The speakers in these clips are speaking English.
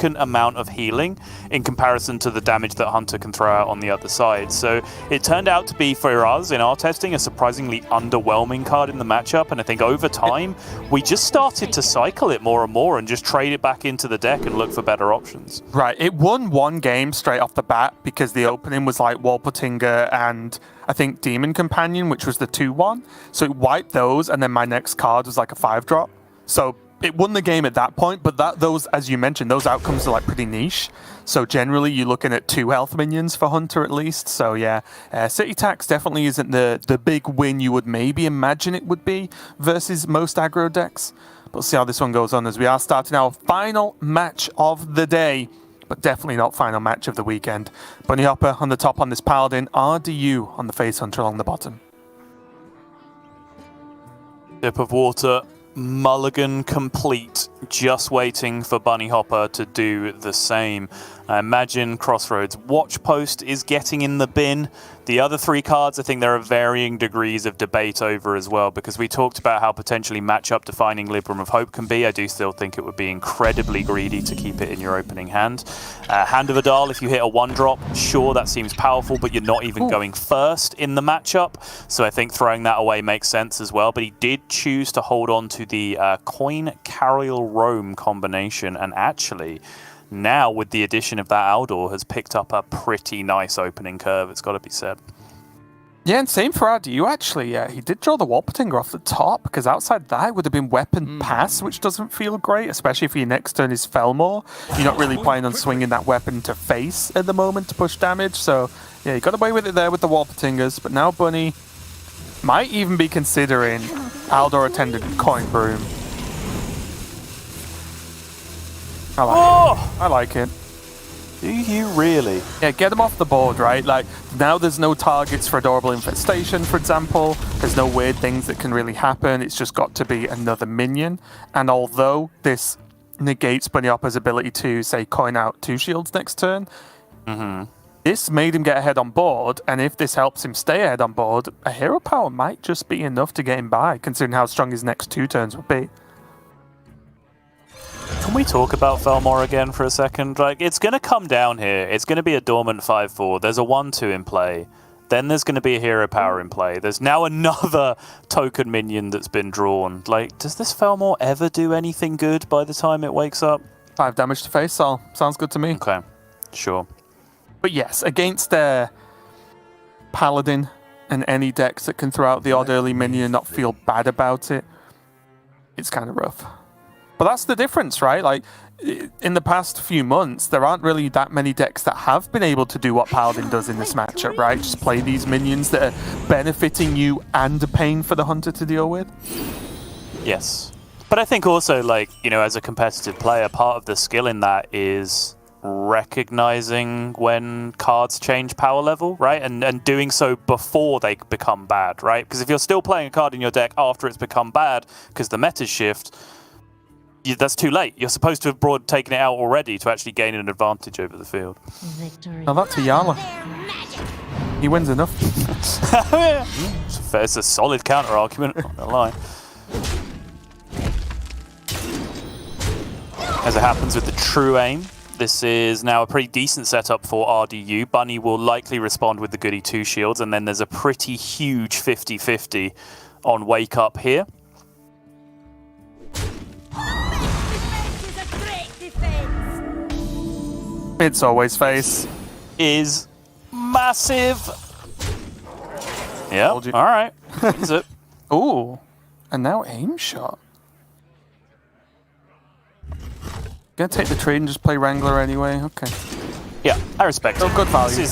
amount of healing in comparison to the damage that Hunter can throw out on the other side. So it turned out to be, for us in our testing, a surprisingly underwhelming card in the matchup, and I think over time we just started to cycle it more and more and just trade it back into the deck and look for better options. Right, it won one game straight off the bat because the opening was like Walpurtinger and I think Demon Companion, which was the 2-1. So it wiped those, and then my next card was like a 5-drop. So it won the game at that point, but those, as you mentioned, those outcomes are like pretty niche. So generally, you're looking at 2 health minions for Hunter at least. So yeah, City Tax definitely isn't the big win you would maybe imagine it would be versus most aggro decks. But we'll see how this one goes on as we are starting our final match of the day, but definitely not final match of the weekend. Bunnyhoppor on the top on this Paladin, RDU on the Face Hunter along the bottom. Sip of water. Mulligan complete, just waiting for Bunnyhoppor to do the same. I imagine Crossroads Watchpost is getting in the bin. The other 3 cards, I think there are varying degrees of debate over as well, because we talked about how potentially matchup defining Libram of Hope can be. I do still think it would be incredibly greedy to keep it in your opening hand. Hand of Adal, if you hit a 1-drop, sure, that seems powerful, but you're not even going first in the matchup. So I think throwing that away makes sense as well. But he did choose to hold on to the Coin Carriel Roam combination, and actually now with the addition of that Aldor has picked up a pretty nice opening curve, it's got to be said. Yeah, and same for RDU actually. Yeah, he did draw the Walpurtinger off the top, because outside that it would have been Weapon Pass, which doesn't feel great, especially if your next turn is Felmore. You're not really planning on swinging that weapon to face at the moment to push damage, so yeah, you got away with it there with the Walpurtingers, but now Bunny might even be considering Aldor Attendant Coin Broom. I like it. Do you really? Yeah, get them off the board, right? Like, now there's no targets for Adorable Infestation, for example. There's no weird things that can really happen. It's just got to be another minion. And although this negates Bunnyhoppor's ability to, say, coin out 2 shields next turn, this made him get ahead on board. And if this helps him stay ahead on board, a hero power might just be enough to get him by, considering how strong his next 2 turns would be. Can we talk about Felmore again for a second? Like, it's going to come down here. It's going to be a dormant 5-4. There's a 1-2 in play. Then there's going to be a hero power in play. There's now another token minion that's been drawn. Like, does this Felmore ever do anything good by the time it wakes up? 5 damage to face, Sol. Sounds good to me. Okay, sure. But yes, against their Paladin and any decks that can throw out the odd early minion and not feel bad about it, it's kind of rough. But that's the difference, right? Like, in the past few months, there aren't really that many decks that have been able to do what Paladin does in this matchup, right? Just play these minions that are benefiting you and a pain for the Hunter to deal with. Yes. But I think also, like, you know, as a competitive player, part of the skill in that is recognizing when cards change power level, right? And doing so before they become bad, right? Because if you're still playing a card in your deck after it's become bad because the metas shift, that's too late. You're supposed to have taken it out already to actually gain an advantage over the field. Now that's Ayala. He wins enough. It's a solid counter argument, not gonna lie. As it happens with the true aim, this is now a pretty decent setup for RDU. Bunny will likely respond with the goody 2 shields, and then there's a pretty huge 50-50 on Wake Up here. It's always face. Is massive. Yeah, all right. Is it? Ooh, and now aim shot. Gonna take the trade and just play Wrangler anyway. Okay. Yeah, I respect it. Good value.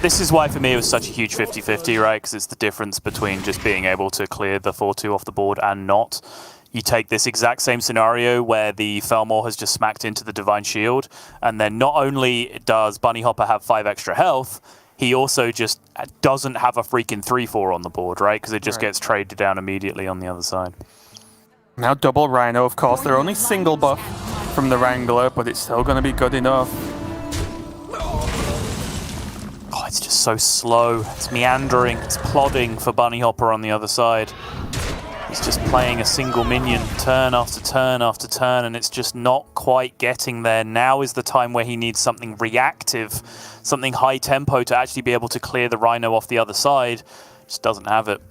This is why for me it was such a huge 50-50, right? Because it's the difference between just being able to clear the 4-2 off the board and not. You take this exact same scenario where the Felmore has just smacked into the Divine Shield, and then not only does Bunnyhoppor have 5 extra health, he also just doesn't have a freaking 3-4 on the board, right? Because it just gets traded down immediately on the other side. Now double Rhino, of course. They're only single buff from the Wrangler, but it's still going to be good enough. Oh, it's just so slow. It's meandering. It's plodding for Bunnyhoppor on the other side. He's just playing a single minion turn after turn after turn, and it's just not quite getting there. Now is the time where he needs something reactive, something high tempo to actually be able to clear the Rhino off the other side. Just doesn't have it.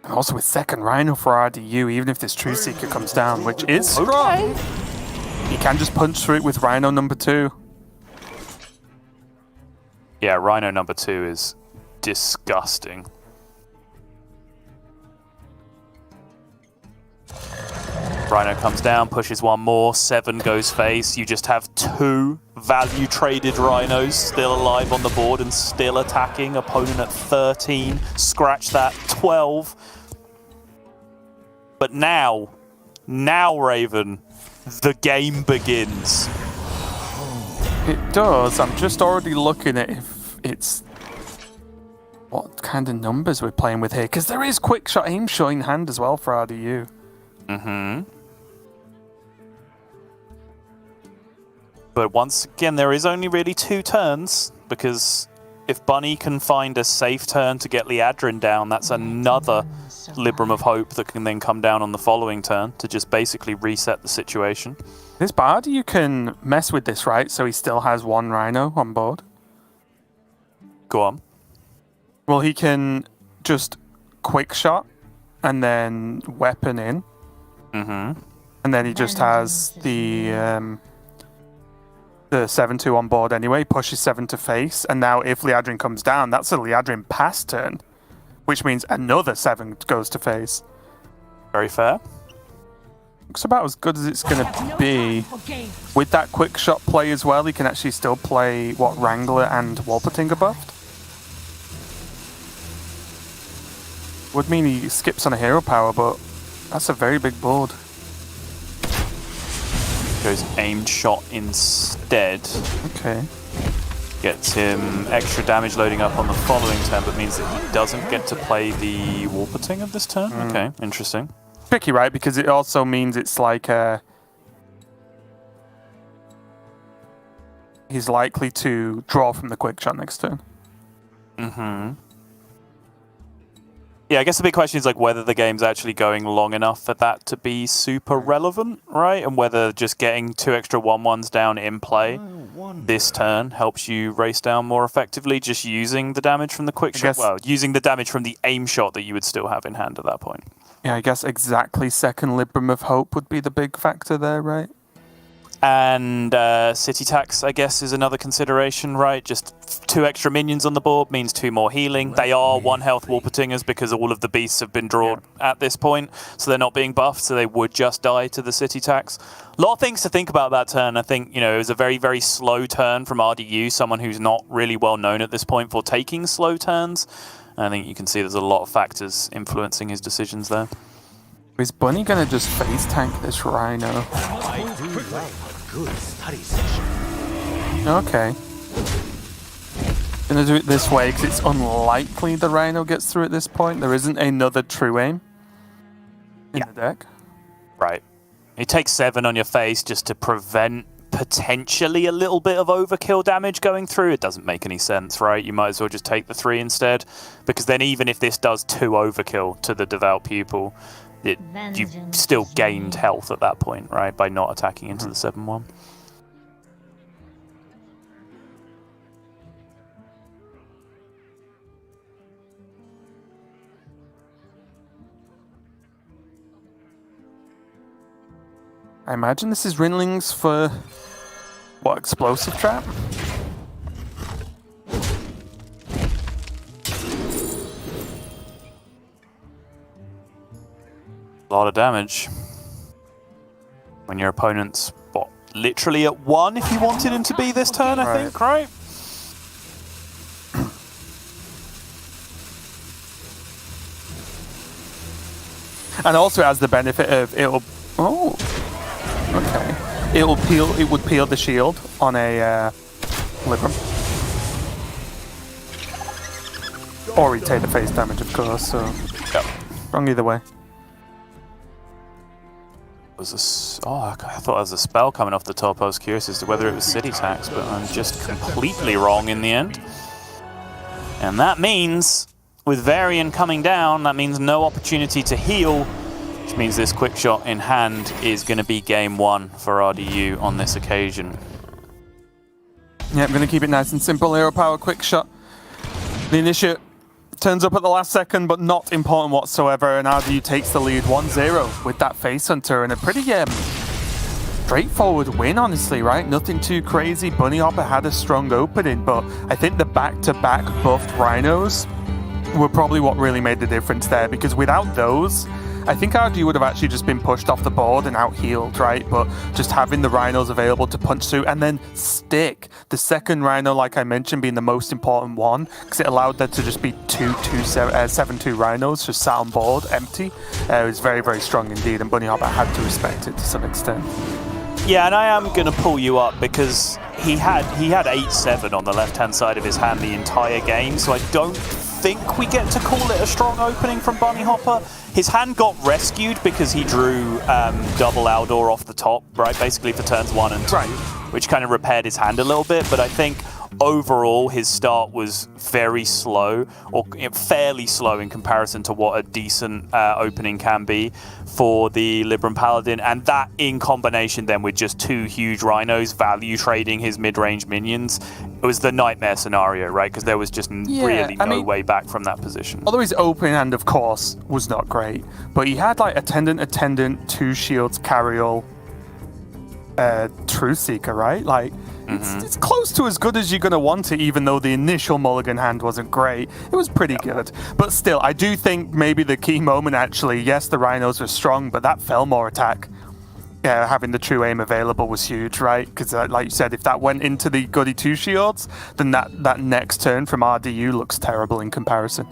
And also with second Rhino for RDU, even if this True Seeker comes down, which is strong, he can just punch through it with Rhino number 2. Yeah, Rhino number 2 is disgusting. Rhino comes down, pushes one more, 7 goes face. You just have 2 value traded Rhinos still alive on the board and still attacking. Opponent at 13, scratch that, 12. But now Raven, the game begins. It does. I'm just already looking at if it's what kind of numbers we're playing with here, because there is quick shot aim showing hand as well for RDU. But once again, there is only really 2 turns, because if Bunny can find a safe turn to get Liadrin down, that's another Libram of Hope that can then come down on the following turn to just basically reset the situation. This Bard, you can mess with this, right? So he still has 1 Rhino on board. Go on. Well, he can just quick shot and then weapon in. And then he just has the 7-2 on board anyway, pushes 7 to face, and now if Liadrin comes down, that's a Liadrin pass turn, which means another 7 goes to face. Very fair. Looks about as good as it's going to be. With that quick shot play as well, he can actually still play, what, Wrangler and Wolpertinger buffed? Would mean he skips on a hero power, but that's a very big board. Goes aimed shot instead. Okay. Gets him extra damage loading up on the following turn, but means that he doesn't get to play the Wolperting of this turn. Okay, interesting. Tricky, right? Because it also means it's like he's likely to draw from the quick shot next turn. Yeah, I guess the big question is like whether the game's actually going long enough for that to be super relevant, right? And whether just getting 2 extra 1/1s down in play this turn helps you race down more effectively, just using the damage from the quick shot. Well, using the damage from the aim shot that you would still have in hand at that point. Yeah, I guess exactly second Libram of Hope would be the big factor there, right? And city tax, I guess, is another consideration, right? Just 2 extra minions on the board means 2 more healing. They are 1 health Wolpertingers because all of the beasts have been drawn at this point, so they're not being buffed, so they would just die to the city tax. A lot of things to think about that turn. I think, you know, it was a very, very slow turn from RDU, someone who's not really well known at this point for taking slow turns. And I think you can see there's a lot of factors influencing his decisions there. Is Bunny going to just face tank this Rhino? Good study session. Okay. Gonna do it this way because it's unlikely the Rhino gets through at this point. There isn't another true aim in the deck. Right. You take 7 on your face just to prevent potentially a little bit of overkill damage going through. It doesn't make any sense, right? You might as well just take the 3 instead, because then even if this does 2 overkill to the Devout Pupil, you've still gained health at that point, right, by not attacking into the 7-1. I imagine this is Rinlings for, what, explosive trap? A lot of damage. When your opponent's, what, literally at 1 if you wanted him to be this turn, I think, right? And also it has the benefit of it'll... Oh, okay. It would peel the shield on a Libram. Or he'd take the face damage, of course, so... Yep. Wrong either way. I thought there was a spell coming off the top. I was curious as to whether it was city tax, but I'm just completely wrong in the end. And that means with Varian coming down, that means no opportunity to heal, which means this quick shot in hand is going to be game one for RDU on this occasion. Yeah, I'm going to keep it nice and simple. Hero power, quick shot. The initiate turns up at the last second, but not important whatsoever, and RDU takes the lead 1-0 with that face hunter, and a pretty straightforward win, honestly, right? Nothing too crazy. Bunnyhoppor had a strong opening, but I think the back-to-back buffed Rhinos were probably what really made the difference there, because without those, I think RDU would have actually just been pushed off the board and out-healed, right? But just having the Rhinos available to punch through and then stick. The second Rhino, like I mentioned, being the most important one, because it allowed there to just be 7-2 Rhinos just sat on board, empty. It was very, very strong indeed, and Bunnyhoppor had to respect it to some extent. Yeah, and I am going to pull you up because he had 8-7 on the left-hand side of his hand the entire game, so I don't think we get to call it a strong opening from Bunnyhoppor. His hand got rescued because he drew double Aldor off the top, right, basically for turns 1 and 2, right, which kind of repaired his hand a little bit, but I think overall his start was very slow, or fairly slow in comparison to what a decent opening can be for the Libram Paladin, and that in combination then with just 2 huge Rhinos value trading his mid-range minions, it was the nightmare scenario, right? Because there was just really no way back from that position. Although his opening hand, of course, was not great, but he had like Attendant, 2 shields, Carriol, Truth Seeker, right? Like, it's close to as good as you're going to want it, even though the initial mulligan hand wasn't great. It was pretty good. But still, I do think maybe the key moment, actually, yes, the Rhinos were strong, but that Felmore attack, having the true aim available was huge, right? Because, like you said, if that went into the Goody 2 shields, then that next turn from RDU looks terrible in comparison.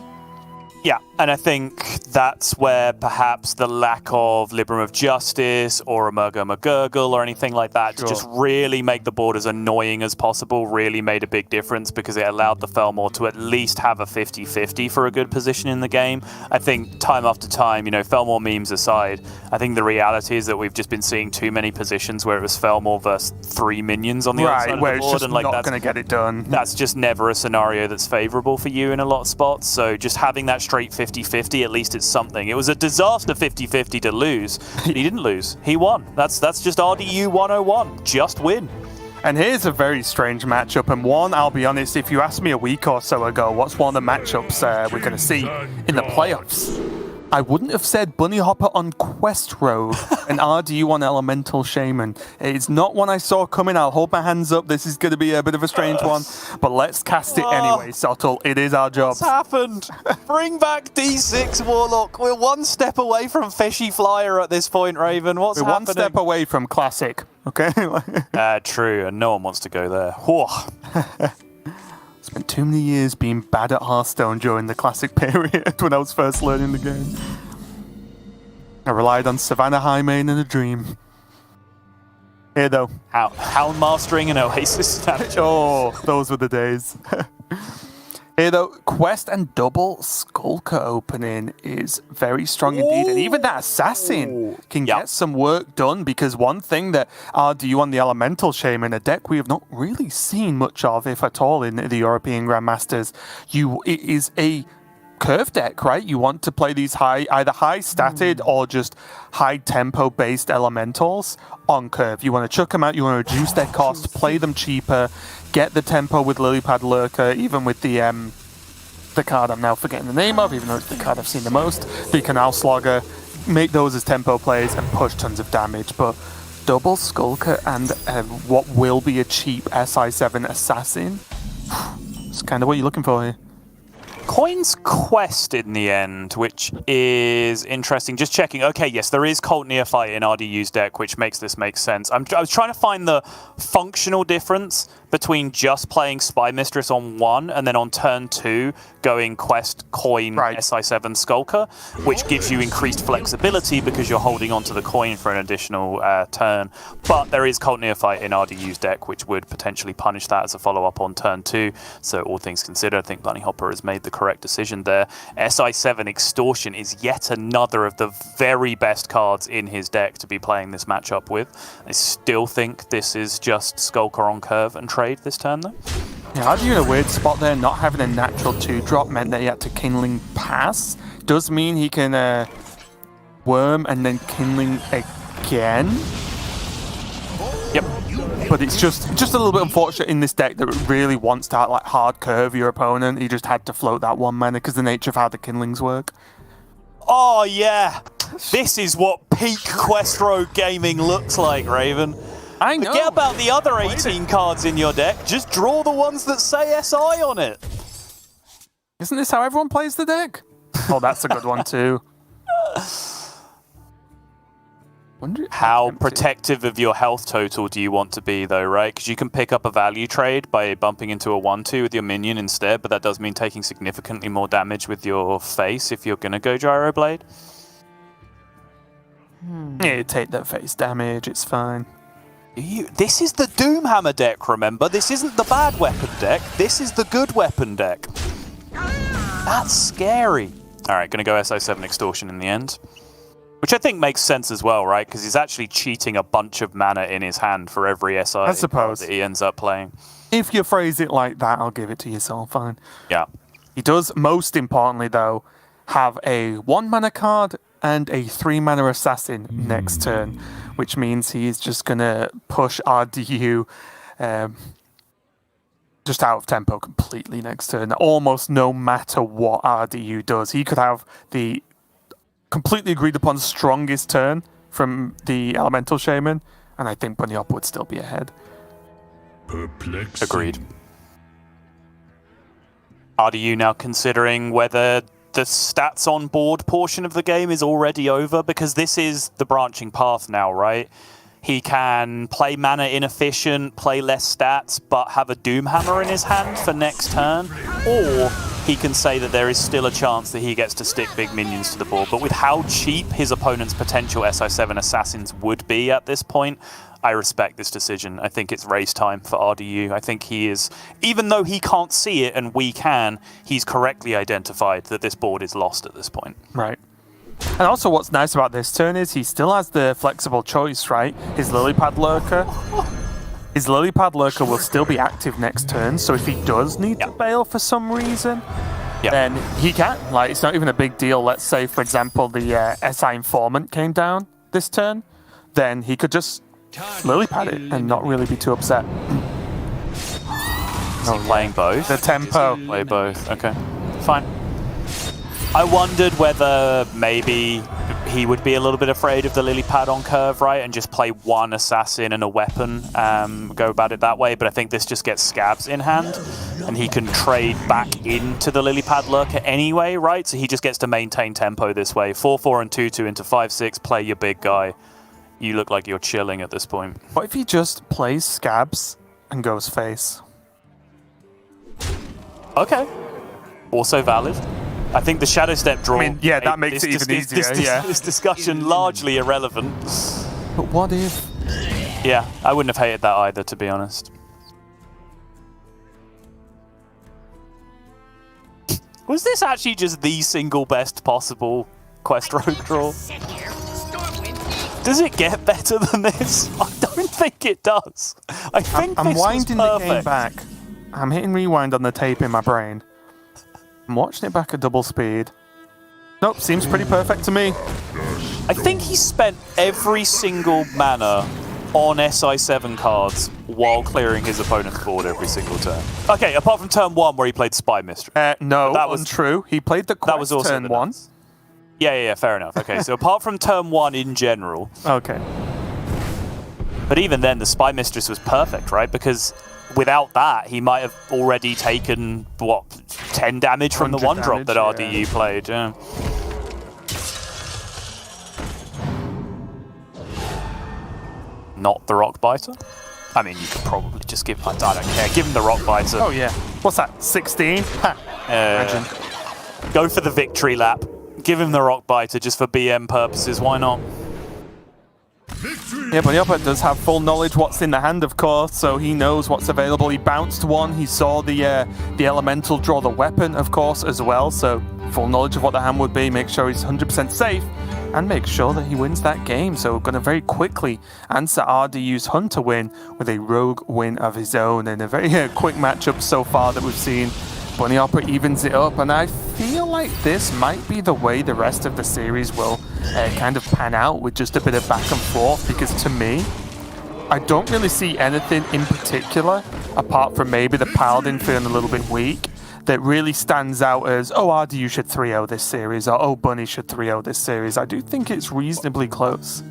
Yeah, and I think that's where perhaps the lack of Libram of Justice or a McGurgle or anything like that to just really make the board as annoying as possible really made a big difference, because it allowed the Felmore to at least have a 50-50 for a good position in the game. I think time after time, Felmore memes aside, I think the reality is that we've just been seeing too many positions where it was Felmore versus 3 minions on the other side of the board. Right, where it's just not going to get it done. That's just never a scenario that's favorable for you in a lot of spots, so just having that straight 50-50, at least it's something. It was a disaster 50-50 to lose, but he didn't lose. He won. That's just RDU 101. Just win. And here's a very strange matchup, and one, I'll be honest, if you asked me a week or so ago, what's one of the matchups we're going to see in the playoffs? I wouldn't have said Bunnyhoppor on Quest Road and RDU on Elemental Shaman. It's not one I saw coming. I'll hold my hands up. This is going to be a bit of a strange one, but let's cast it anyway, Sottle. It is our job. What's happened? Bring back D6 Warlock. We're one step away from Fishy Flyer at this point, Raven. What's happening? We're one step away from Classic, okay? True, and no one wants to go there. Whoa. Spent too many years being bad at Hearthstone during the Classic period when I was first learning the game. I relied on Savannah Highmane and a dream. Here though. How mastering an Oasis strategy. Oh, those were the days. Here though, Quest and double Skulker opening is very strong indeed. And even that Assassin can get some work done, because one thing that RDU on the Elemental Shaman, a deck we have not really seen much of, if at all, in the European Grandmasters, it is a curve deck, right? You want to play these either high statted or just high tempo based elementals on curve. You want to chuck them out, you want to reduce their cost, play them cheaper, get the tempo with Lilypad Lurker, even with the card I'm now forgetting the name of, even though it's the card I've seen the most, the Canal Slogger, make those as tempo plays and push tons of damage. But double Skulker and what will be a cheap SI7 Assassin, it's kind of what you're looking for here. Coins Quest in the end, which is interesting. Just checking. Okay, yes, there is Cult Neophyte in RDU's deck, which makes this make sense. I was trying to find the functional difference between just playing Spy Mistress on 1 and then on turn 2 going Quest, Coin, SI7 Skulker, which gives you increased flexibility because you're holding onto the coin for an additional turn. But there is Cult Neophyte in RDU's deck, which would potentially punish that as a follow-up on turn 2. So all things considered, I think Bunnyhoppor has made the correct decision there. SI7 Extortion is yet another of the very best cards in his deck to be playing this matchup with. I still think this is just Skulker on curve and trade this turn, though. Yeah, RDU in a weird spot there. Not having a natural 2-drop meant that he had to Kindling pass. Does mean he can Worm and then Kindling again. Yep. But it's just a little bit unfortunate in this deck that really wants to like hard curve your opponent. He just had to float that 1 mana because the nature of how the Kindlings work. Oh yeah, this is what peak Quest Rogue gaming looks like, Raven. I know. Forget about the other 18 cards in your deck. Just draw the ones that say SI on it. Isn't this how everyone plays the deck? Oh, that's a good one too. How protective of your health total do you want to be, though, right? Because you can pick up a value trade by bumping into a 1/2 with your minion instead, but that does mean taking significantly more damage with your face if you're going to go Gyro Blade. Yeah, take that face damage, it's fine. This is the Doomhammer deck, remember? This isn't the bad weapon deck. This is the good weapon deck. That's scary. All right, going to go SI7 Extortion in the end. Which I think makes sense as well, right? Because he's actually cheating a bunch of mana in his hand for every SI I suppose that he ends up playing. If you phrase it like that, I'll give it to you, so fine. Yeah. He does, most importantly though, have a 1 mana card and a 3 mana assassin next turn, which means he's just going to push RDU just out of tempo completely next turn, almost no matter what RDU does. He could have the completely agreed upon strongest turn from the Elemental Shaman, and I think Bunnyhoppor would still be ahead. Perplexing. Agreed. RDU now considering whether the stats on board portion of the game is already over, because this is the branching path now, right? He can play mana inefficient, play less stats, but have a Doomhammer in his hand for next turn, or he can say that there is still a chance that he gets to stick big minions to the board. But with how cheap his opponent's potential SI7 assassins would be at this point, I respect this decision. I think it's race time for RDU. I think he is, even though he can't see it and we can, he's correctly identified that this board is lost at this point. Right. And also what's nice about this turn is he still has the flexible choice, right? His Lilypad Lurker will still be active next turn, so if he does need to bail for some reason, then he can. Like, it's not even a big deal. Let's say, for example, the SI Informant came down this turn, then he could just Lilypad it and not really be too upset. Is he playing both? The tempo. Play both, okay. Fine. I wondered whether maybe he would be a little bit afraid of the Lilypad on curve, right, and just play 1 assassin and a weapon, go about it that way, but I think this just gets scabs in hand, and he can trade back into the Lilypad Lurker anyway, right, so he just gets to maintain tempo this way. 4/4 and 2/2 into 5/6, play your big guy. You look like you're chilling at this point. What if he just plays scabs and goes face? Okay. Also valid. I think the Shadow Step draw... I mean, yeah, that makes it even easier, This discussion largely irrelevant. But what if... Yeah, I wouldn't have hated that either, to be honest. Was this actually just the single best possible Quest Rogue draw? Does it get better than this? I don't think it does. I think I'm this winding was the game back. I'm hitting rewind on the tape in my brain. I'm watching it back at double speed. Nope, seems pretty perfect to me. I think he spent every single mana on SI7 cards while clearing his opponent's board every single turn. Okay, apart from turn 1 where he played Spy Mistress. No, that was untrue. He played the quest that was also turn 1. Yeah, fair enough. Okay, so apart from turn 1 in general. Okay. But even then, the Spy Mistress was perfect, right? Because without that, he might have already taken, what, 10 damage from the 1-drop that RDU played. Yeah. Not the Rock Biter? I mean, you could probably just give... I don't care. Give him the Rock Biter. Oh, yeah. What's that, 16? Imagine. Go for the victory lap. Give him the Rock Biter just for BM purposes. Why not? Victory! Yeah, Bunnyhoppor does have full knowledge what's in the hand, of course, so he knows what's available. He bounced one, he saw the elemental draw the weapon, of course, as well, so full knowledge of what the hand would be, make sure he's 100% safe, and make sure that he wins that game. So we're going to very quickly answer RDU's Hunter win with a Rogue win of his own, and a very quick matchup so far that we've seen. Bunnyhoppor evens it up, and I feel like this might be the way the rest of the series will kind of pan out, with just a bit of back and forth, because to me, I don't really see anything in particular, apart from maybe the Paladin feeling a little bit weak, that really stands out as, oh, RDU should 3-0 this series, or oh, Bunny should 3-0 this series. I do think it's reasonably close.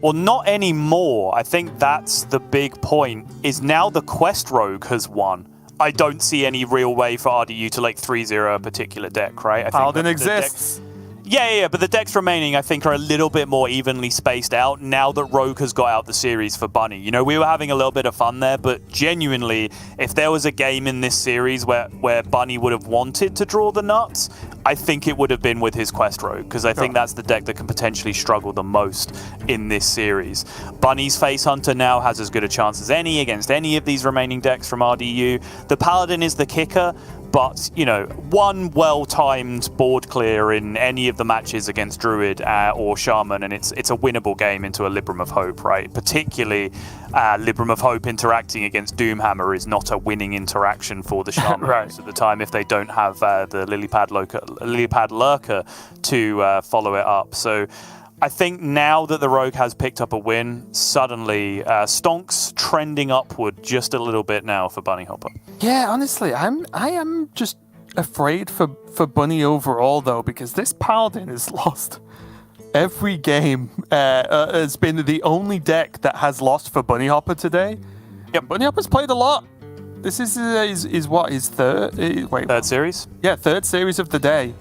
Well, not anymore. I think that's the big point, is now the Quest Rogue has won. I don't see any real way for RDU to like 3-0 a particular deck, right? Paladin exists. Yeah, but the decks remaining, I think, are a little bit more evenly spaced out now that Rogue has got out the series for Bunny. You know, we were having a little bit of fun there, but genuinely, if there was a game in this series where Bunny would have wanted to draw the nuts, I think it would have been with his Quest Rogue, because I think that's the deck that can potentially struggle the most in this series. Bunny's Face Hunter now has as good a chance as any against any of these remaining decks from RDU. The Paladin is the kicker, but, you know, one well-timed board clear in any of the matches against Druid or Shaman, and it's a winnable game into a Libram of Hope, right? Particularly, Libram of Hope interacting against Doomhammer is not a winning interaction for the Shaman most of the time if they don't have the Lilipad Lurker to follow it up. So I think now that the Rogue has picked up a win, suddenly Stonk's trending upward just a little bit now for Bunnyhoppor. Yeah, honestly, I am just afraid for Bunny overall, though, because this Paladin has lost every game. Has been the only deck that has lost for Bunnyhoppor today. Yeah, Bunnyhoppor's played a lot. This is his third? Third series? Yeah, third series of the day.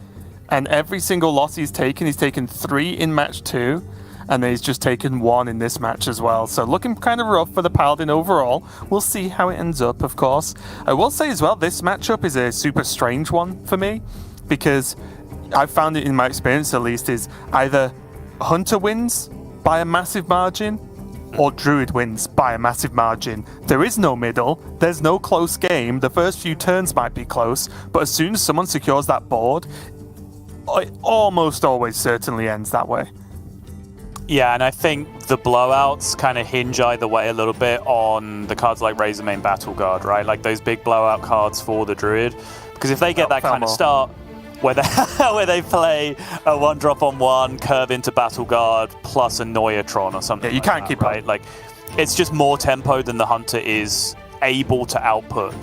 And every single loss he's taken 3 in match 2, and then he's just taken 1 in this match as well. So looking kind of rough for the Paladin overall. We'll see how it ends up, of course. I will say as well, this matchup is a super strange one for me, because I've found it, in my experience at least, is either Hunter wins by a massive margin, or Druid wins by a massive margin. There is no middle, there's no close game. The first few turns might be close, but as soon as someone secures that board, it almost always certainly ends that way. Yeah, and I think the blowouts kind of hinge either way a little bit on the cards like Razormane Battle Guard, right? Like those big blowout cards for the Druid. Because if they get that kind of start where they play a 1-drop on 1, curve into Battle Guard plus a Neutron or something, you can't keep right? Like, it's just more tempo than the Hunter is able to output.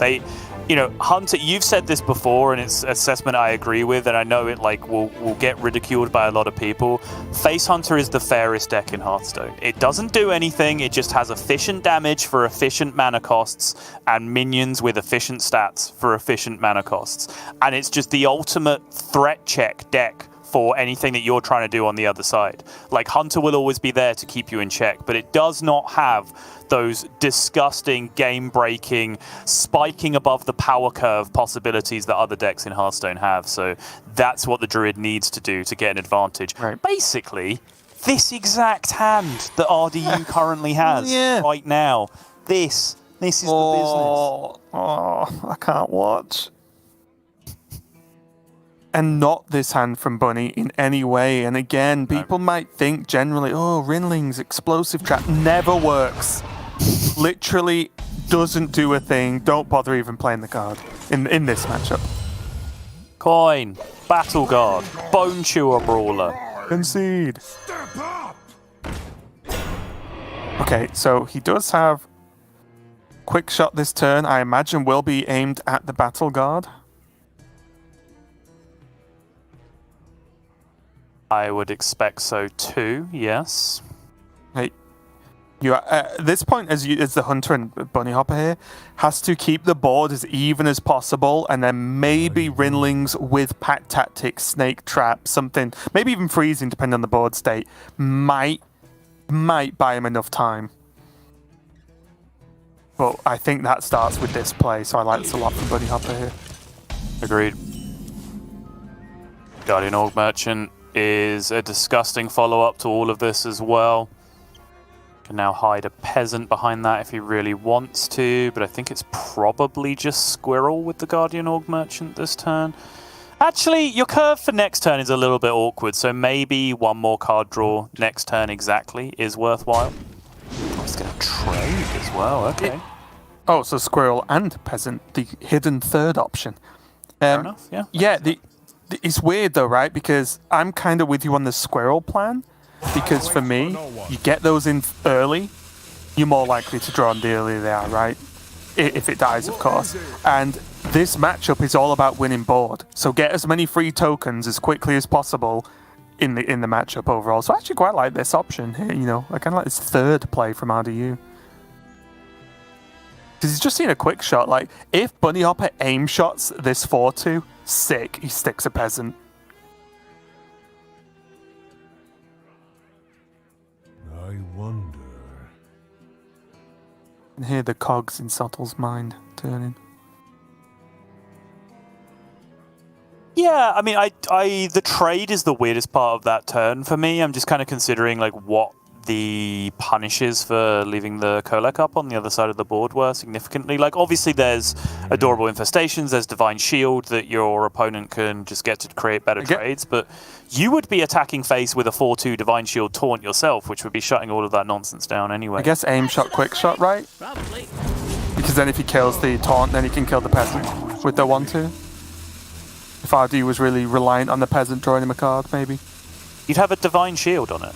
You know, Hunter, you've said this before, and it's assessment I agree with, and I know it will get ridiculed by a lot of people. Face Hunter is the fairest deck in Hearthstone. It doesn't do anything, it just has efficient damage for efficient mana costs, and minions with efficient stats for efficient mana costs. And it's just the ultimate threat check deck for anything that you're trying to do on the other side. Like, Hunter will always be there to keep you in check, but it does not have those disgusting, game-breaking, spiking above the power curve possibilities that other decks in Hearthstone have. So that's what the Druid needs to do to get an advantage. Right. Basically, this exact hand that RDU currently has right now. This is the business. Oh, I can't watch. And not this hand from Bunny in any way. And again, people might think generally, oh, Rinling's explosive trap never works. Literally doesn't do a thing. Don't bother even playing the card in this matchup. Coin, Battle Guard, Bone Chewer Brawler. Concede. Okay, so he does have quick shot this turn. I imagine will be aimed at the Battle Guard. I would expect so too, yes. Hey, you are, at this point, as the Hunter and Bunnyhoppor here, has to keep the board as even as possible, and then maybe Rinlings with Pack Tactics, Snake Trap, something, maybe even freezing, depending on the board state, might buy him enough time. But I think that starts with this play, so I like this a lot from Bunnyhoppor here. Agreed. Guardian Org Merchant is a disgusting follow-up to all of this as well. Can now hide a peasant behind that if he really wants to, but I think it's probably just Squirrel with the Guardian Org Merchant this turn. Actually, your curve for next turn is a little bit awkward, so maybe one more card draw next turn exactly is worthwhile. Oh, he's going to trade as well, okay. Oh, so Squirrel and Peasant, the hidden third option. Fair enough, yeah. Yeah, it's weird though, right? Because I'm kind of with you on the Squirrel plan. Because for me, you get those in early, you're more likely to draw them the earlier they are, right? If it dies, of course. And this matchup is all about winning board. So get as many free tokens as quickly as possible in the matchup overall. So I actually quite like this option here, you know. I kind of like this third play from RDU. Because he's just seen a quick shot. Like, if Bunnyhoppor aim shots this 4-2, sick. He sticks a peasant. I wonder. And hear the cogs in Subtle's mind turning. Yeah, I mean, the trade is the weirdest part of that turn for me. I'm just kind of considering like what the punishes for leaving the Kolek up on the other side of the board were significantly. Like, obviously there's Adorable Infestations, there's Divine Shield that your opponent can just get to create better trades, but you would be attacking face with a 4-2 Divine Shield taunt yourself, which would be shutting all of that nonsense down anyway. I guess aim shot, quick shot, right? Probably. Because then if he kills the taunt, then he can kill the peasant with the 1-2. If RD was really reliant on the peasant drawing him a card, maybe. You'd have a Divine Shield on it.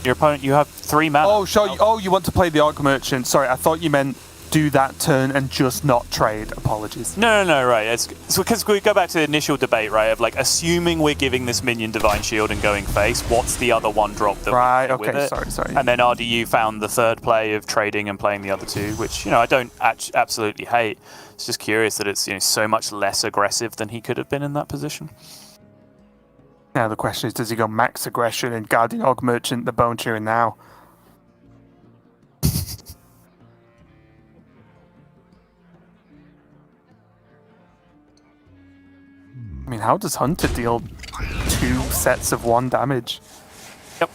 Your opponent, you have 3 mana. Oh, sure. Oh, you want to play the Orc Merchant. Sorry, I thought you meant do that turn and just not trade. Apologies. No, right. It's because we go back to the initial debate, right, of like assuming we're giving this minion Divine Shield and going face, what's the other one drop that right, we okay, with it? sorry. And then RDU found the third play of trading and playing the other 2, which, you know, I don't absolutely hate. It's just curious that it's, you know, so much less aggressive than he could have been in that position. Now the question is, does he go max aggression and Guardian Orc Merchant the Bone Chewer now? I mean, how does Hunter deal 2 sets of 1 damage? Yep.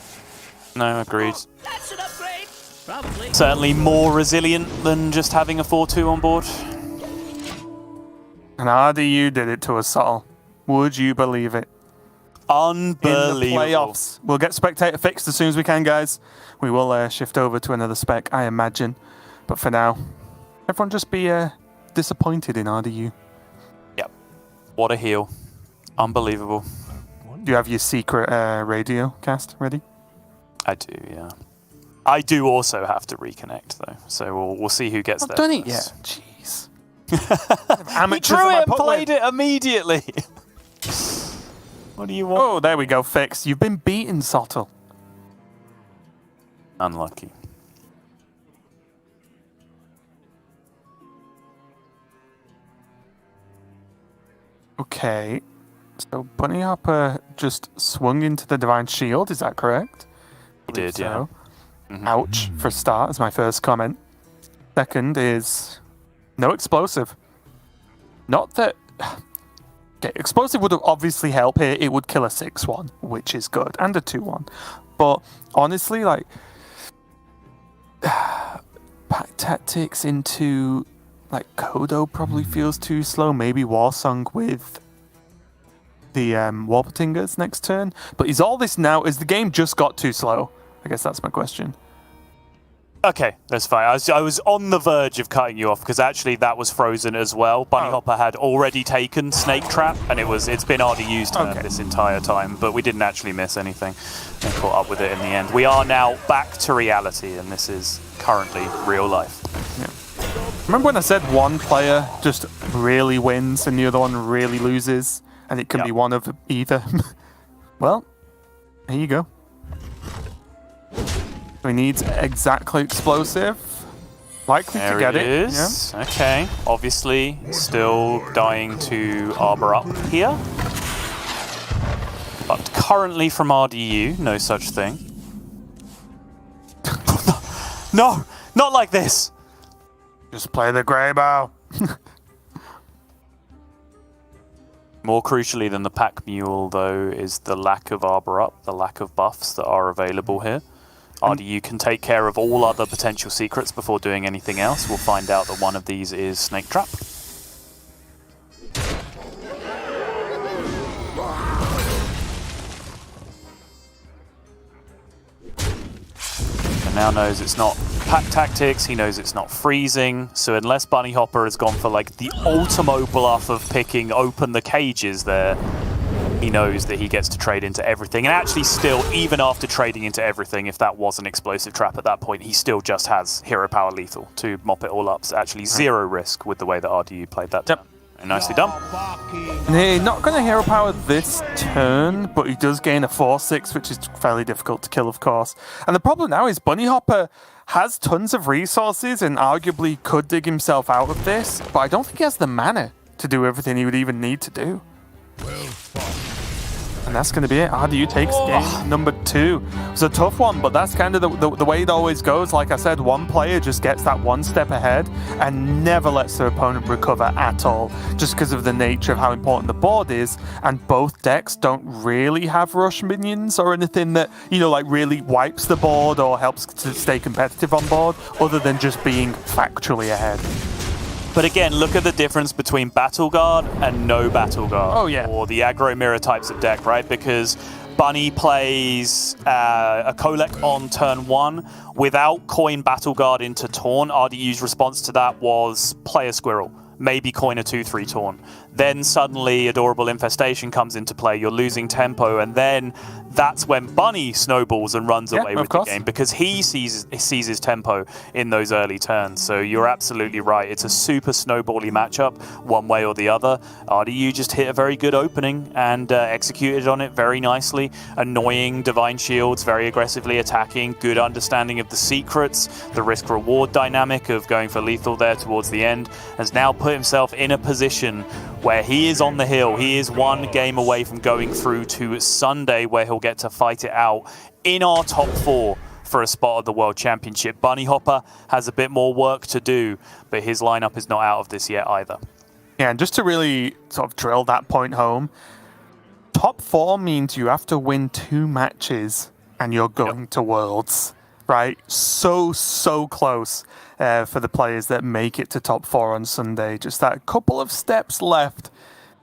No, agreed. That's an upgrade. Probably. Certainly more resilient than just having a 4-2 on board. And RDU did it to us, Subtle. Would you believe it? Unbelievable. In the playoffs. We'll get spectator fixed as soon as we can, guys. We will shift over to another spec, I imagine. But for now, everyone just be disappointed in RDU. Yep. What a heel. Unbelievable. Do you have your secret radio cast ready? I do, yeah. I do also have to reconnect, though. So we'll see who gets there. I've done it first. yet. Jeez. He drew it and played it immediately. What do you want? Oh, there we go, fixed. You've been beaten, Subtle. Unlucky. Okay. So Bunnyhoppor just swung into the Divine Shield, is that correct? He did, yeah. Mm-hmm. Ouch, for a start, is my first comment. Second is no explosive. Not that... Okay, explosive would have obviously helped here. It would kill a 6-1, which is good, and a 2-1. But honestly, like... Pack Tactics into... Like, Kodo probably feels too slow. Maybe Warsong with the Warpatingers next turn. But is all this now... Is the game just got too slow? I guess that's my question. Okay, that's fine. I was on the verge of cutting you off because actually that was frozen as well. Bunnyhoppor had already taken Snake Trap, and it's been RDU's turn this entire time, but we didn't actually miss anything and caught up with it in the end. We are now back to reality, and this is currently real life. Yeah. Remember when I said one player just really wins and the other one really loses, and it can be one of either? Well, here you go. We need exactly explosive. Likely to get it. There it is. Yeah. Okay. Obviously, still dying to Arbor up here. But currently from RDU, no such thing. No! Not like this! Just play the Grey Bow. More crucially than the Pack Mule, though, is the lack of Arbor up, the lack of buffs that are available here. RDU can take care of all other potential secrets before doing anything else. We'll find out that one of these is Snake Trap. And now knows it's not pack tactics, he knows it's not freezing, so unless Bunnyhoppor has gone for like the ultimo bluff of picking open the cages there, he knows that he gets to trade into everything. And actually still, even after trading into everything, if that was an explosive trap at that point, he still just has hero power lethal to mop it all up. So actually zero risk with the way that RDU played that turn. And nicely done. He's not going to hero power this turn, but he does gain a 4/6, which is fairly difficult to kill, of course. And the problem now is Bunnyhoppor has tons of resources and arguably could dig himself out of this, but I don't think he has the mana to do everything he would even need to do. And that's going to be it. RDU takes game number 2. It's a tough one, but that's kind of the way it always goes. Like I said, one player just gets that one step ahead and never lets their opponent recover at all, just because of the nature of how important the board is. And both decks don't really have rush minions or anything that, you know, like really wipes the board or helps to stay competitive on board, other than just being factually ahead. But again, look at the difference between Battle Guard and no Battle Guard. Oh, yeah. Or the aggro mirror types of deck, right? Because Bunny plays a Kolek on turn 1 without coin Battle Guard into Taunt. RDU's response to that was play a Squirrel, maybe coin a 2/3 Taunt. Then suddenly Adorable Infestation comes into play, you're losing tempo, and then that's when Bunny snowballs and runs away with the game, because he sees his tempo in those early turns. So you're absolutely right. It's a super snowbally matchup, one way or the other. RDU just hit a very good opening and executed on it very nicely. Annoying Divine Shields, very aggressively attacking, good understanding of the secrets, the risk-reward dynamic of going for lethal there towards the end, has now put himself in a position where he is on the hill. He is one game away from going through to Sunday, where he'll get to fight it out in our top 4 for a spot at the World Championship. Bunnyhoppor has a bit more work to do, but his lineup is not out of this yet either. Yeah, and just to really sort of drill that point home, top 4 means you have to win 2 matches and you're going to Worlds, right? So close for the players that make it to top 4 on Sunday. Just that couple of steps left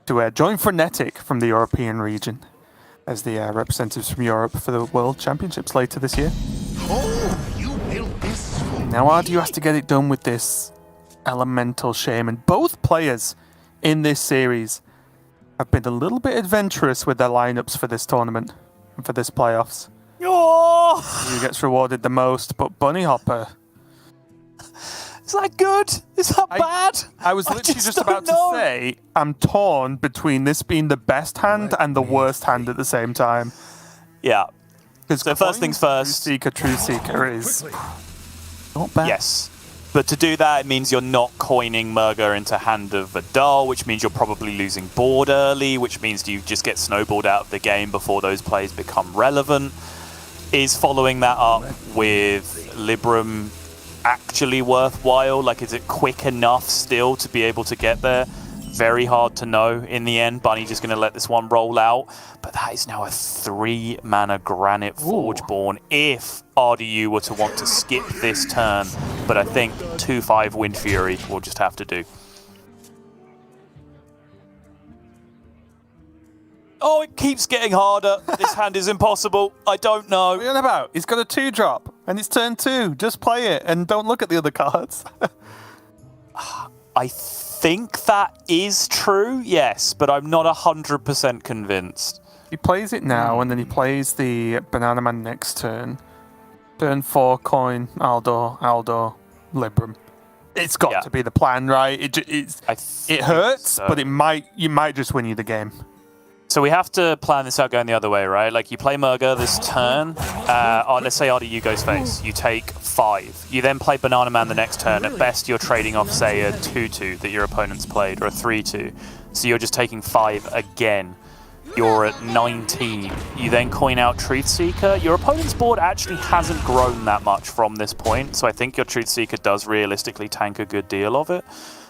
to join Frenetic from the European region as the representatives from Europe for the World Championships later this year. Oh, you built this for Now RDU has to get it done with this elemental shaman. Both players in this series have been a little bit adventurous with their lineups for this tournament and for this playoffs. Oh! Who gets rewarded the most, but Bunnyhoppor. Is that good? Is that bad? I was literally just about to say, I'm torn between this being the best hand and the worst hand at the same time. Yeah. Because So first things first. True Seeker is not bad. Yes. But to do that, it means you're not coining Murga into Hand of Vidal, which means you're probably losing board early, which means you just get snowballed out of the game before those plays become relevant. Is following that up with Libram actually worthwhile? Like, is it quick enough still to be able to get there? Very hard to know in the end. Bunny just going to let this one roll out. But that is now a 3-mana Granite Forgeborn if RDU were to want to skip this turn. But I think 2/5 Wind Fury will just have to do. Oh, it keeps getting harder. This hand is impossible. I don't know. What are you on about? He's got a 2-drop, and it's turn 2. Just play it, and don't look at the other cards. I think that is true, yes, but I'm not 100% convinced. He plays it now, and then he plays the Banana Man next turn. Turn 4, coin, Aldor, Libram. It's got to be the plan, right? It hurts, so. but you might just win you the game. So we have to plan this out going the other way, right? Like, you play Murga this turn. Let's say RDU goes face. You take 5. You then play Banana Man the next turn. At best, you're trading off, say, a 2/2 that your opponent's played, or a 3/2. So you're just taking 5 again. You're at 19. You then coin out Truth Seeker. Your opponent's board actually hasn't grown that much from this point, so I think your Truth Seeker does realistically tank a good deal of it.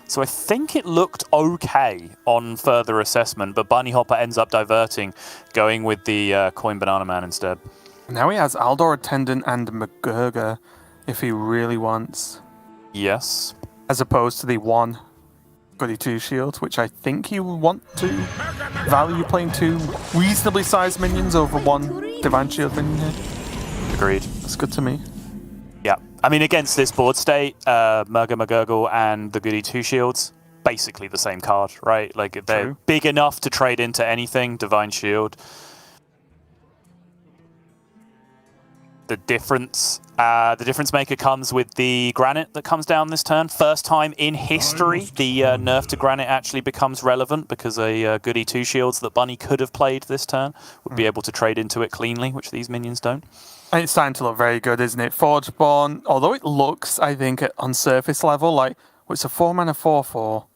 So I think it looked okay on further assessment, but Bunnyhoppor ends up diverting, going with the Coin Banana Man instead. Now he has Aldor Attendant and McGurger if he really wants. Yes. As opposed to the one Goody 2 shield, which I think he would want to value playing 2 reasonably sized minions over 1 Divine Shield minion here. Agreed. That's good to me. Yeah. I mean, against this board state, McGurgle and the Goody 2 shields, basically the same card, right? Like, they're True. big enough to trade into anything. Divine Shield. The difference maker comes with the Granite that comes down this turn. First time in history, the nerf to Granite actually becomes relevant because a Goody 2 shields that Bunny could have played this turn would be able to trade into it cleanly, which these minions don't. And it's starting to look very good, isn't it? Forgeborn, although it looks, I think, on surface level, like, well, it's a 4-mana 4/4.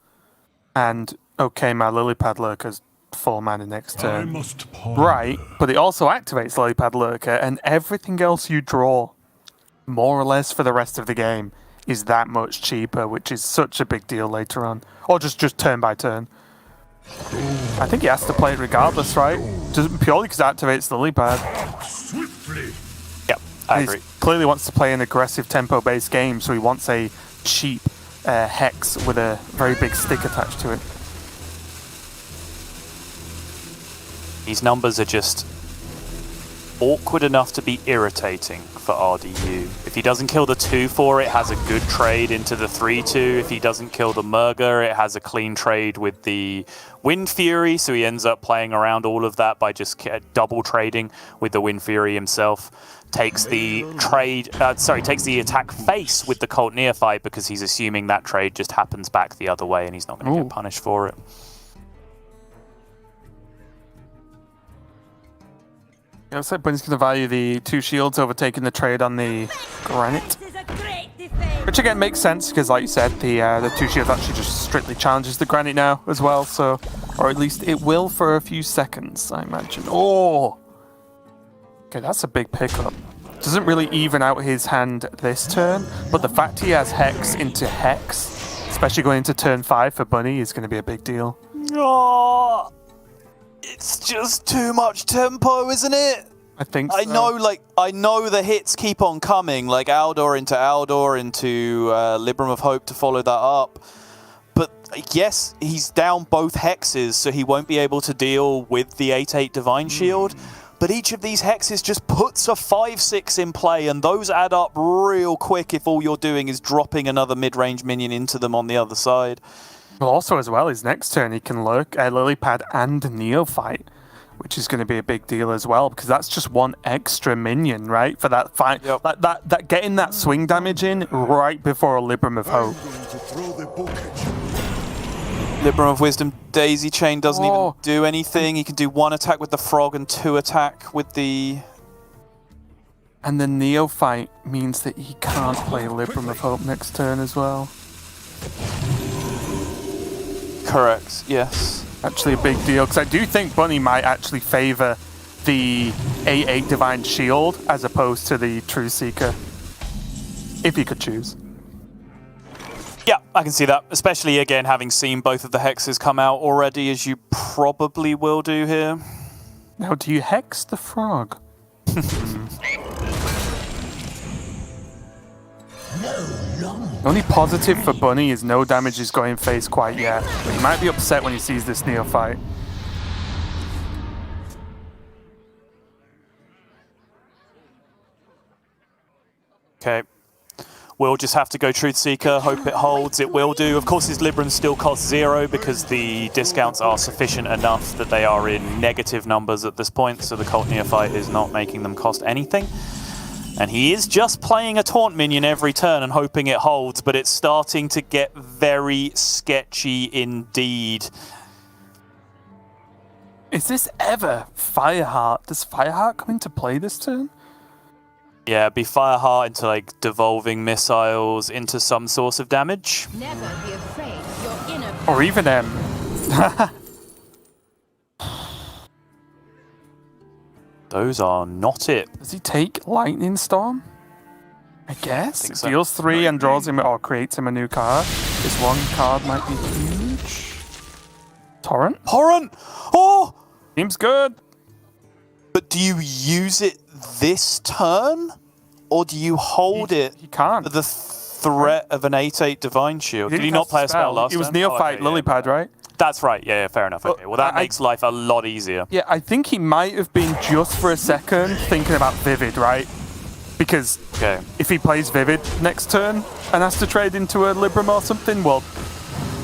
And, okay, my Lilypad Lurker's 4 mana next turn. Right, but it also activates Lilypad Lurker, and everything else you draw, more or less for the rest of the game, is that much cheaper, which is such a big deal later on. Or just turn by turn. I think he has to play it regardless, right? Just purely because it activates Lilypad. Swiftly. Yep, I He agree. clearly wants to play an aggressive tempo-based game, so he wants a cheap hex with a very big stick attached to it. These numbers are just awkward enough to be irritating for RDU. If he doesn't kill the 2/4, it has a good trade into the 3/2. If he doesn't kill the Murger, it has a clean trade with the Wind Fury, so he ends up playing around all of that by just double trading with the Wind Fury himself. Takes the takes the attack face with the Cult Neophyte because he's assuming that trade just happens back the other way and he's not going to get punished for it. It looks like Bunny's going to value the 2 shields over taking the trade on the Granite. Which again makes sense because, like you said, the 2 shields actually just strictly challenges the Granite now as well. So, or at least it will for a few seconds, I imagine. Oh! Okay, that's a big pickup. Doesn't really even out his hand this turn, but the fact he has Hex into Hex, especially going into turn 5 for Bunny, is going to be a big deal. Oh, it's just too much tempo, isn't it? I think I so. I know the hits keep on coming, like Aldor into Libram of Hope to follow that up. But yes, he's down both hexes, so he won't be able to deal with the 8/8 Divine Shield. But each of these hexes just puts a 5/6 in play, and those add up real quick if all you're doing is dropping another mid-range minion into them on the other side. Well, also as well, his next turn he can lurk Lilypad and Neophyte, which is going to be a big deal as well, because that's just 1 extra minion, right? For that fight, Yep. that getting that swing damage in right before a Libram of Hope. Libram of Wisdom Daisy Chain doesn't even Oh. do anything. He can do 1 attack with the frog and 2 attack with the... And the Neophyte means that he can't play Libram of Hope next turn as well. Correct, yes. Actually a big deal, because I do think Bunny might actually favour the 8/8 Divine Shield as opposed to the True Seeker, if he could choose. Yeah, I can see that, especially, again, having seen both of the hexes come out already, as you probably will do here. Now, do you hex the frog? Only positive for Bunny is no damage is going face quite yet, but he might be upset when he sees this Neophyte. Okay. We'll just have to go Truth Seeker, hope it holds. It will do. Of course, his Librams still cost 0 because the discounts are sufficient enough that they are in negative numbers at this point, so the Cult Neophyte is not making them cost anything. And he is just playing a Taunt minion every turn and hoping it holds, but it's starting to get very sketchy indeed. Is this ever Fireheart? Does Fireheart come into play this turn? Yeah, be Fireheart into like devolving missiles into some source of damage. Never be afraid of your inner Or even Those are not it. does he take Lightning Storm? I guess. Think It so. deals 3 and draws him or creates him a new card. This one card might be huge. Torrent? Torrent! Oh! Seems good. But do you use it this turn? Or do you hold it? He can't. The threat of an 8/8 Divine Shield. Did he not play a spell last It was turn? Neophyte Lily Pad, right? That's right. Yeah, fair enough. Okay. Well, that makes life a lot easier. Yeah, I think he might have been just for a second thinking about Vivid, right? Because if he plays Vivid next turn and has to trade into a Libram or something, well,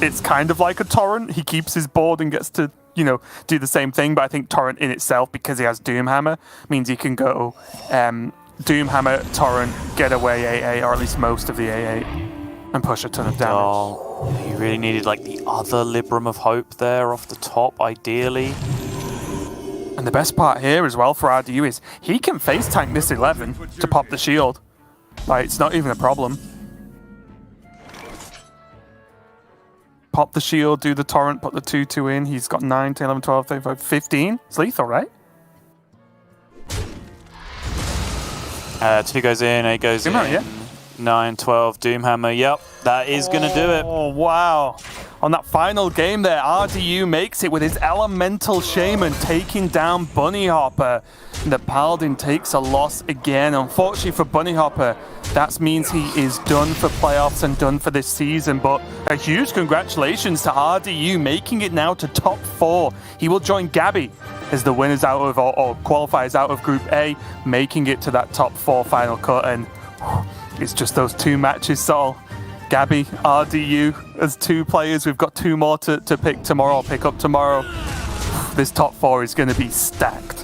it's kind of like a Torrent. He keeps his board and gets to, you know, do the same thing. But I think Torrent in itself, because he has Doomhammer, means he can go Doomhammer, Torrent, get away AA, or at least most of the AA, and push a ton of damage. Oh, you really needed like the other Libram of Hope there off the top, ideally. And the best part here as well for RDU is he can face tank this 11 to pop the shield. Like, it's not even a problem. Pop the shield, do the torrent, put the 2/2 in. He's got 9, 10, 11, 12, 13, 14, 15. It's lethal, right? 2 goes in, 8 goes Doomhammer, in. yeah. 9, 12, Doomhammer. Yep, that is going to do it. Oh, wow. On that final game there, RDU makes it with his Elemental Shaman taking down Bunnyhoppor. And the Paladin takes a loss again. Unfortunately for Bunnyhoppor, that means he is done for playoffs and done for this season. But a huge congratulations to RDU, making it now to top 4. He will join Gabby as the winners out of, or qualifiers out of Group A, making it to that top 4 final cut. And it's just those 2 matches, Sol. Gabby, RDU, as 2 players. We've got 2 more to pick tomorrow, or pick up tomorrow. This top 4 is going to be stacked.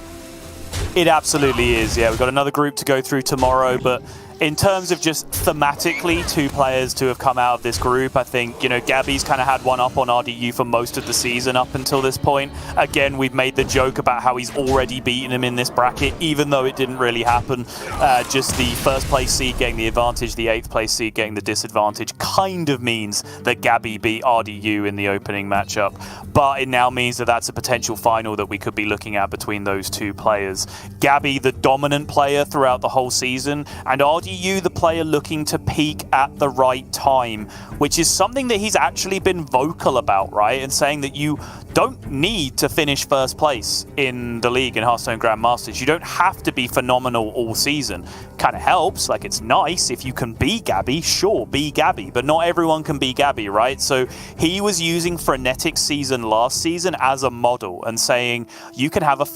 It absolutely is, yeah. We've got another group to go through tomorrow, but in terms of just thematically 2 players to have come out of this group, I think, you know, Gabby's kind of had one up on RDU for most of the season up until this point. Again, we've made the joke about how he's already beaten him in this bracket, even though it didn't really happen. Just the first place seed getting the advantage, the 8th place seed getting the disadvantage kind of means that Gabby beat RDU in the opening matchup. But it now means that that's a potential final that we could be looking at between those 2 players. Gabby, the dominant player throughout the whole season, and RDU, the player looking to peak at the right time, which is something that he's actually been vocal about, right? And saying that you don't need to finish first place in the league in Hearthstone Grandmasters. You don't have to be phenomenal all season. Kind of helps, like it's nice if you can be Gabby, sure, be Gabby, but not everyone can be Gabby, right? So he was using Frenetic Season last season as a model and saying you can have a